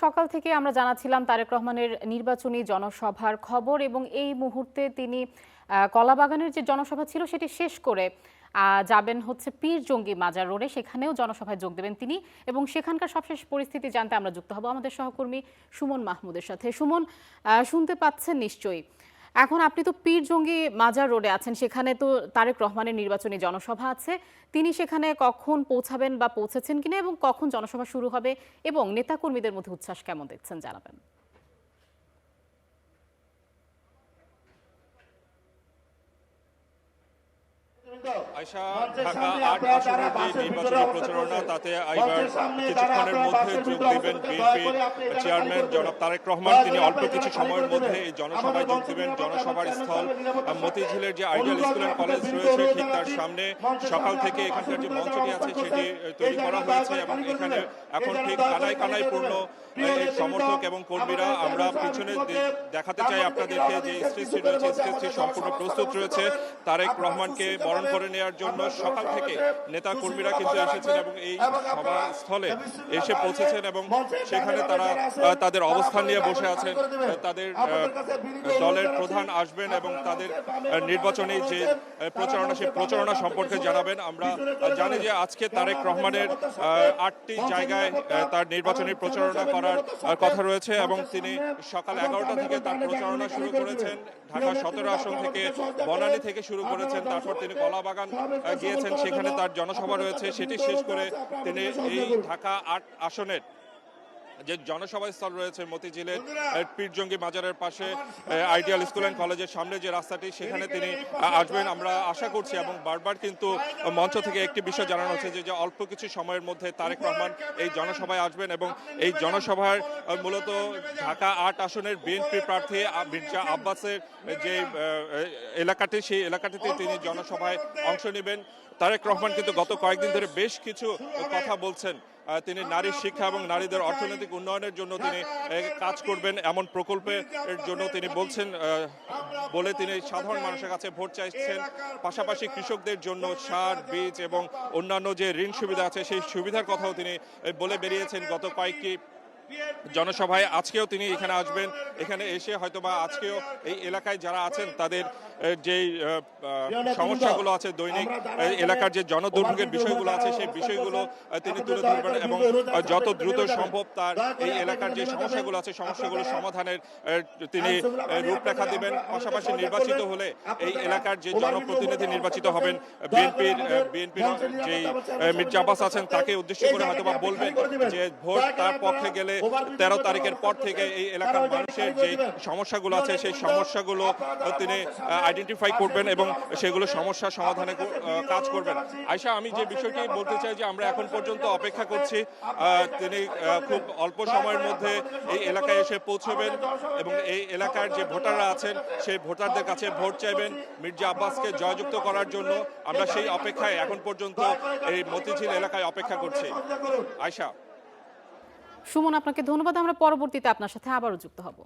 সকাল থেকে আমরা জানাচ্ছিলাম তারেক রহমানের নির্বাচনী জনসভার খবর এবং এই মুহূর্তে তিনি কলাবাগানের যে জনসভা ছিল সেটি শেষ করে যাবেন হচ্ছে পীরজঙ্গি মাজার রোডে, সেখানেও জনসভায় যোগ দেবেন তিনি এবং সেখানকার সবশেষ পরিস্থিতি জানতে আমরা যুক্ত হব আমাদের সহকর্মী সুমন মাহমুদের সাথে। সুমন, শুনতে পাচ্ছেন নিশ্চয়ই। এখন আপনি তো পীরজঙ্গি মাজার রোডে আছেন, সেখানে তো তারেক রহমানের নির্বাচনী জনসভা আছে। তিনি সেখানে কখন পৌঁছাবেন বা পৌঁছেছেন কিনা এবং কখন জনসভা শুরু হবে এবং নেতাকর্মীদের মধ্যে উচ্ছ্বাস কেমন দেখছেন জানাবেন। আয়শা, ঢাকা ৮ আসনের যে নির্বাচনী প্রচারণা তাতে এবার কিছুক্ষণের মধ্যে যোগ দেবেন বিএনপির চেয়ারম্যান জনাব তারেক রহমান। তিনি অল্প কিছু সময়ের মধ্যে এই জনসভায় যোগ দেবেন। জনসভার স্থল মতিঝিলের যে আইডিয়াল স্কুল অ্যান্ড কলেজ রয়েছে ঠিক তার সামনে। সকাল থেকে এখানকার যে মঞ্চটি আছে সেটি তৈরি করা হয়েছে এবং এখানে এখন ঠিক কানায় কানায় পূর্ণ সমর্থক এবং কর্মীরা। আমরা পিছনে দেখাতে চাই আপনাদেরকে যে স্টেজটি রয়েছে, স্টেজটি সম্পূর্ণ প্রস্তুত রয়েছে তারেক রহমানকে বরণ করে নেওয়ার জন্য। সকাল থেকে নেতা কর্মীরা কিন্তু এসেছেন এবং এই সভাস্থলে এসে পৌঁছেছেন এবং সেখানে তারা তাদের অবস্থান নিয়ে বসে আছেন। তাদের দলের প্রধান আসবেন এবং তাদের নির্বাচনী যে প্রচারণা সেই প্রচারণা সম্পর্কে জানাবেন। আমরা জানি যে আজকে তারেক রহমানের ৮টি জায়গায় তার নির্বাচনী প্রচারণা করার কথা রয়েছে এবং তিনি সকাল 11টা থেকে তার প্রচারণা শুরু করেছেন। ঢাকা 17 আসন থেকে বনানী থেকে শুরু করেছেন, তারপর তিনি কলাবাগান গিয়েছেন, সেখানে তার জনসভা রয়েছে। সেটি শেষ করে তিনি এই ঢাকা ৮ আসনের যে জনসভা স্থল রয়েছে মতিঝিলের পীরজঙ্গি মাজারের পাশে আইডিয়াল স্কুল অ্যান্ড কলেজের সামনে যে রাস্তাটি, সেখানে তিনি আসবেন আমরা আশা করছি। এবং বারবার কিন্তু মঞ্চ থেকে একটি বিষয় জানানো হচ্ছে যে অল্প কিছু সময়ের মধ্যে তারেক রহমান এই জনসভায় আসবেন এবং এই জনসভার মূলত ঢাকা ৮ আসনের বিএনপি প্রার্থী মির্জা আব্বাসের যে এলাকাটি, সেই এলাকাটিতে তিনি জনসভায় অংশ নেবেন। তারেক রহমান কিন্তু গত কয়েকদিন ধরে বেশ কিছু কথা বলছেন। তিনি নারীর শিক্ষা এবং নারীদের অর্থনৈতিক উন্নয়নের জন্য তিনি কাজ করবেন, এমন প্রকল্পের জন্য তিনি বলছেন বলে তিনি সাধারণ মানুষের কাছে ভোট চাইছেন। পাশাপাশি কৃষকদের জন্য সার, বীজ এবং অন্যান্য যে ঋণ সুবিধা আছে সেই সুবিধার কথাও তিনি বলে বেরিয়েছেন গত কয়েকটি জনসভায়। আজকেও তিনি এখানে আসবেন। এখানে এসে হয়তোবা আজকেও এই এলাকায় যারা আছেন তাদের যে সমস্যাগুলো আছে, দৈনিক এলাকার যে জনদুর্ভোগের বিষয়গুলো আছে সেই বিষয়গুলো তিনি তুলে ধরবেন এবং যত দ্রুত সম্ভব তার এই এলাকার যে সমস্যাগুলো আছে সমস্যাগুলো সমাধানের তিনি রূপরেখা দিবেন। পাশাপাশি নির্বাচিত হলে এই এলাকার যে জনপ্রতিনিধি নির্বাচিত হবেন বিএনপির যে মির্জা আব্বাস আছেন তাকে উদ্দেশ্য করে হয়তোবা বলবেন যে ভোট তার পক্ষে গেলে 13 তারিখের পর থেকে এই এলাকার মানুষের যে সমস্যাগুলো আছে সেই সমস্যাগুলো তিনি আইডেন্টিফাই করবেন এবং সেগুলো সমস্যা সমাধানে কাজ করবেন। আয়শা, আমি যে বিষয়টি বলতে চাই যে আমরা এখন পর্যন্ত অপেক্ষা করছি তিনি খুব অল্প সময়ের মধ্যে এই এলাকায় এসে পৌঁছবেন এবং এই এলাকার যে ভোটাররা আছেন সেই ভোটারদের কাছে ভোট চাইবেন মির্জা আব্বাসকে জয়যুক্ত করার জন্য। আমরা সেই অপেক্ষায় এখন পর্যন্ত এই মতিঝিল এলাকায় অপেক্ষা করছি। আয়শা। সুমন, আপনাকে ধন্যবাদ। আমরা পরবর্তীতে আপনার সাথে আবারও যুক্ত হব।